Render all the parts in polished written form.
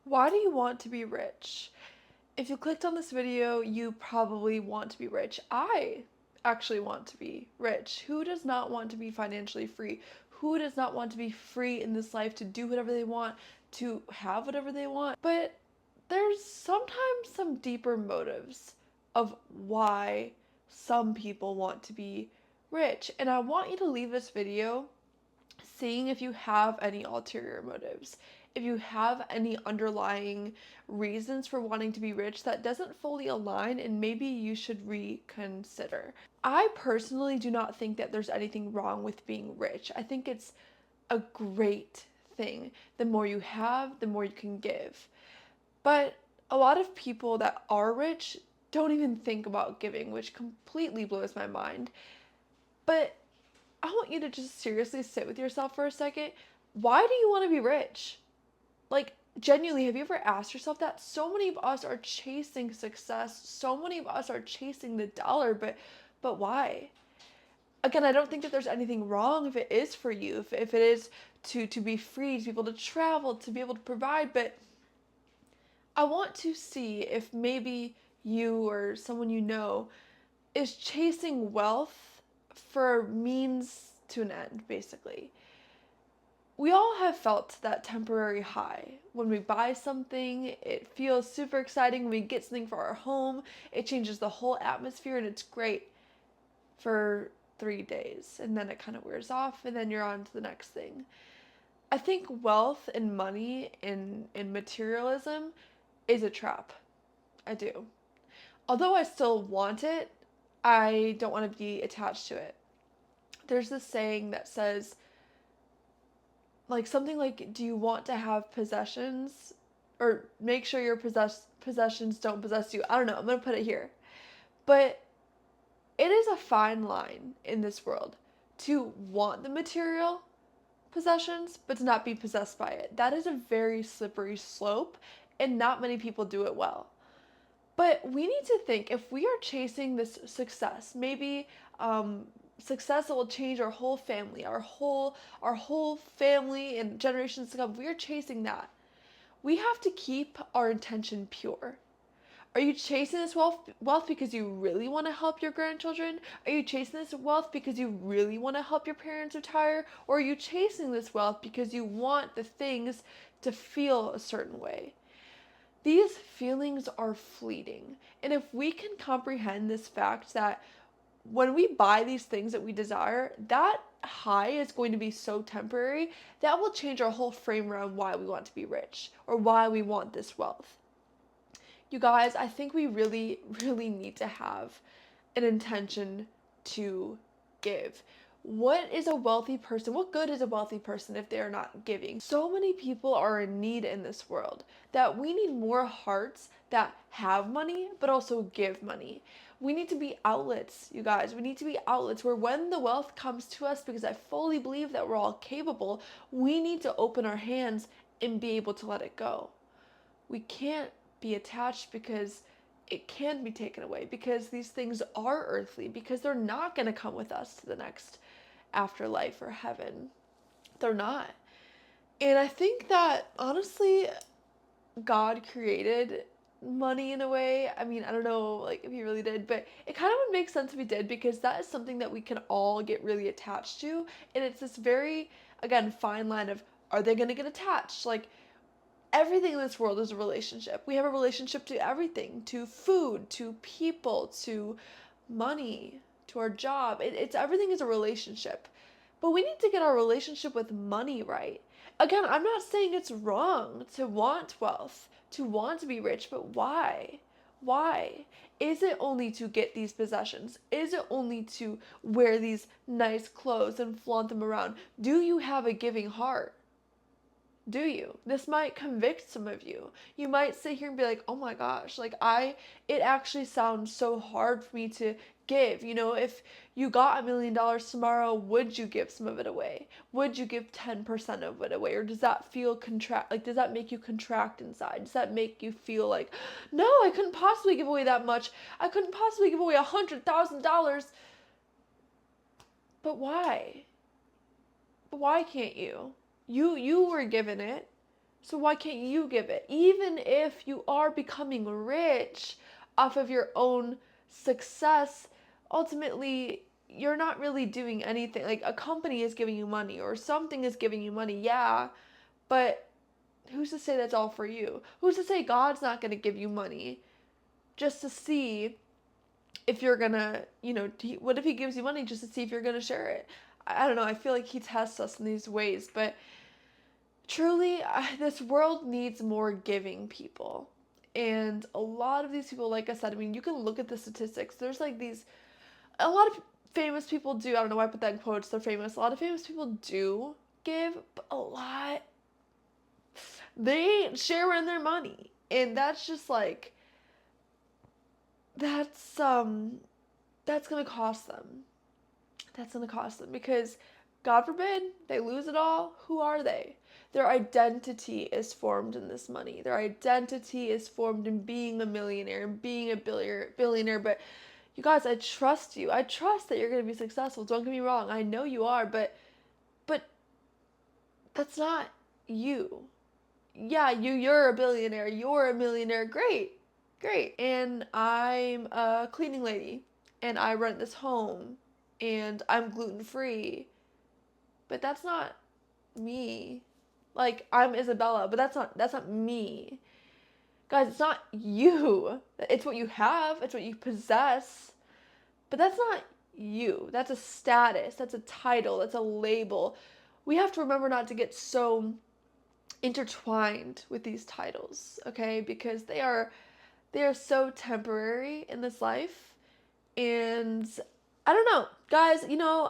Why do you want to be rich? If you clicked on this video, you probably want to be rich. I actually want to be rich. Who does not want to be financially free? Who does not want to be free in this life to do whatever they want, to have whatever they want? But there's sometimes some deeper motives of why some people want to be rich. And I want you to leave this video seeing if you have any ulterior motives, if you have any underlying reasons for wanting to be rich that doesn't fully align, and maybe you should reconsider. I personally do not think that there's anything wrong with being rich. I think it's a great thing. The more you have, the more you can give. But a lot of people that are rich don't even think about giving, which completely blows my mind. But I want you to just seriously sit with yourself for a second. Why do you want to be rich? Like, genuinely, have you ever asked yourself that? So many of us are chasing success. So many of us are chasing the dollar, but why? Again, I don't think that there's anything wrong if it is for you, if it is to be free, to be able to travel, to be able to provide, but I want to see if maybe you or someone you know is chasing wealth for means to an end, basically. We all have felt that temporary high. When we buy something, it feels super exciting. When we get something for our home, it changes the whole atmosphere and it's great for 3 days. And then it kind of wears off and then you're on to the next thing. I think wealth and money in materialism is a trap. I do. Although I still want it, I don't want to be attached to it. There's this saying that says, like something like, do you want to have possessions, or make sure your possessions don't possess you? I don't know, I'm gonna put it here. But it is a fine line in this world to want the material possessions but to not be possessed by it. That is a very slippery slope, and not many people do it well. But we need to think, if we are chasing this success, maybe success that will change our whole family, our whole family and generations to come. We are chasing that. We have to keep our intention pure. Are you chasing this wealth because you really want to help your grandchildren? Are you chasing this wealth because you really want to help your parents retire? Or are you chasing this wealth because you want the things to feel a certain way? These feelings are fleeting. And if we can comprehend this fact that when we buy these things that we desire, that high is going to be so temporary, that will change our whole frame around why we want to be rich or why we want this wealth. You guys, I think we really, really need to have an intention to give. What is a wealthy person? What good is a wealthy person if they are not giving? So many people are in need in this world that we need more hearts that have money but also give money. We need to be outlets, you guys. We need to be outlets where when the wealth comes to us, because I fully believe that we're all capable, we need to open our hands and be able to let it go. We can't be attached because it can be taken away, because these things are earthly, because they're not going to come with us to the next afterlife or heaven. They're not. And I think that honestly, God created money in a way. I mean, I don't know like if he really did, but it kind of would make sense if he did, because that is something that we can all get really attached to. And it's this very, again, fine line of, are they going to get attached? Like, everything in this world is a relationship. We have a relationship to everything, to food, to people, to money, to our job. It's everything is a relationship. But we need to get our relationship with money right. Again, I'm not saying it's wrong to want wealth, to want to be rich, but why? Why? Is it only to get these possessions? Is it only to wear these nice clothes and flaunt them around? Do you have a giving heart? Do you? This might convict some of you. You might sit here and be like, oh my gosh, like it actually sounds so hard for me to give. You know, if you got $1 million tomorrow, would you give some of it away? Would you give 10% of it away? Or does that feel does that make you contract inside? Does that make you feel like, no, I couldn't possibly give away that much. I couldn't possibly give away $100,000. But why? But why can't you? You were given it. So why can't you give it? Even if you are becoming rich off of your own success, ultimately you're not really doing anything. Like a company is giving you money or something is giving you money, yeah, but who's to say that's all for you? Who's to say God's not going to give you money just to see if you're going to, what if he gives you money just to see if you're going to share it? I don't know. I feel like he tests us in these ways, but truly, this world needs more giving people. And a lot of these people, like I said, I mean, you can look at the statistics. There's like a lot of famous people do, I don't know why I put that in quotes, they're famous. A lot of famous people do give, but a lot, they ain't sharing their money. And that's just like, that's, um, that's gonna cost them. That's gonna cost them because, God forbid, they lose it all. Who are they? Their identity is formed in this money. Their identity is formed in being a millionaire and being a billionaire. But you guys, I trust you. I trust that you're gonna be successful. Don't get me wrong. I know you are, but that's not you. Yeah, you're a billionaire. You're a millionaire. Great, great. And I'm a cleaning lady, and I rent this home, and I'm gluten free. But that's not me. Like I'm Isabella, but that's not me. Guys, it's not you. It's what you have, it's what you possess. But that's not you. That's a status, that's a title, that's a label. We have to remember not to get so intertwined with these titles, okay? Because they are so temporary in this life. And I don't know, guys,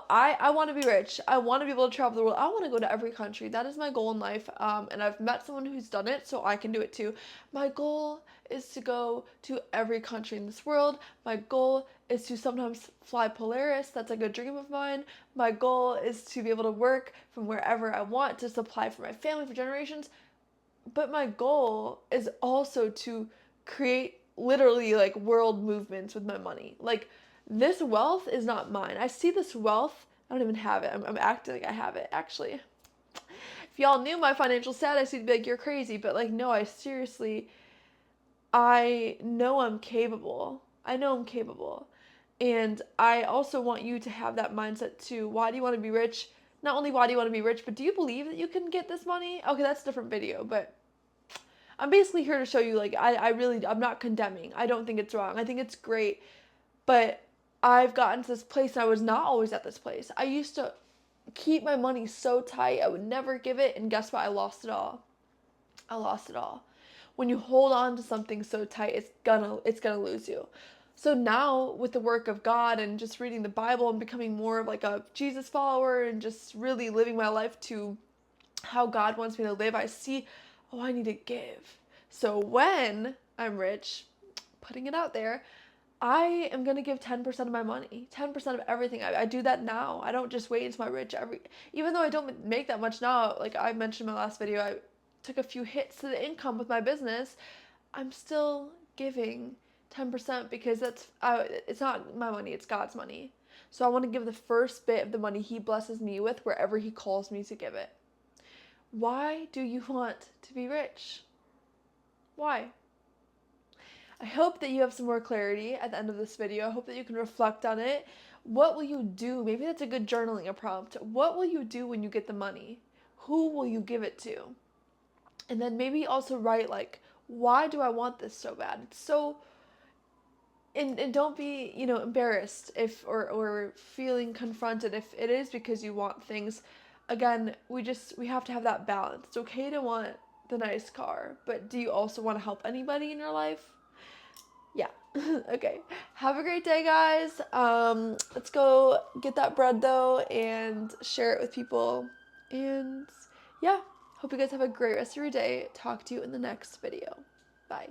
I want to be rich. I want to be able to travel the world. I want to go to every country. That is my goal in life. And I've met someone who's done it, so I can do it too. My goal is to go to every country in this world. My goal is to sometimes fly Polaris. That's like a dream of mine. My goal is to be able to work from wherever I want to supply for my family for generations. But my goal is also to create literally like world movements with my money. Like this wealth is not mine. I see this wealth. I don't even have it. I'm acting like I have it. Actually, if y'all knew my financial status, you'd be like, you're crazy. But like, no, I know I'm capable. I know I'm capable. And I also want you to have that mindset too. Why do you want to be rich? Not only why do you want to be rich, but do you believe that you can get this money? Okay, that's a different video, but I'm basically here to show you, like, I'm not condemning. I don't think it's wrong. I think it's great. But I've gotten to this place and I was not always at this place. I used to keep my money so tight. I would never give it. And guess what? I lost it all. I lost it all. When you hold on to something so tight, it's gonna lose you. So now with the work of God and just reading the Bible and becoming more of like a Jesus follower and just really living my life to how God wants me to live, I see, oh, I need to give. So when I'm rich, putting it out there, I am gonna give 10% of my money, 10% of everything. I do that now. I don't just wait until I'm rich. Even though I don't make that much now, like I mentioned in my last video, I took a few hits to the income with my business. I'm still giving 10% because it's not my money, it's God's money. So I want to give the first bit of the money He blesses me with wherever He calls me to give it. Why do you want to be rich? Why? I hope that you have some more clarity at the end of this video. I hope that you can reflect on it. What will you do? Maybe that's a good journaling prompt. What will you do when you get the money? Who will you give it to? And then maybe also write like, why do I want this so bad? It's so, and don't be, embarrassed if or feeling confronted if it is because you want things. Again, we have to have that balance. It's okay to want the nice car, but do you also want to help anybody in your life? Yeah. Okay. Have a great day, guys. Let's go get that bread though and share it with people. And yeah, hope you guys have a great rest of your day. Talk to you in the next video. Bye.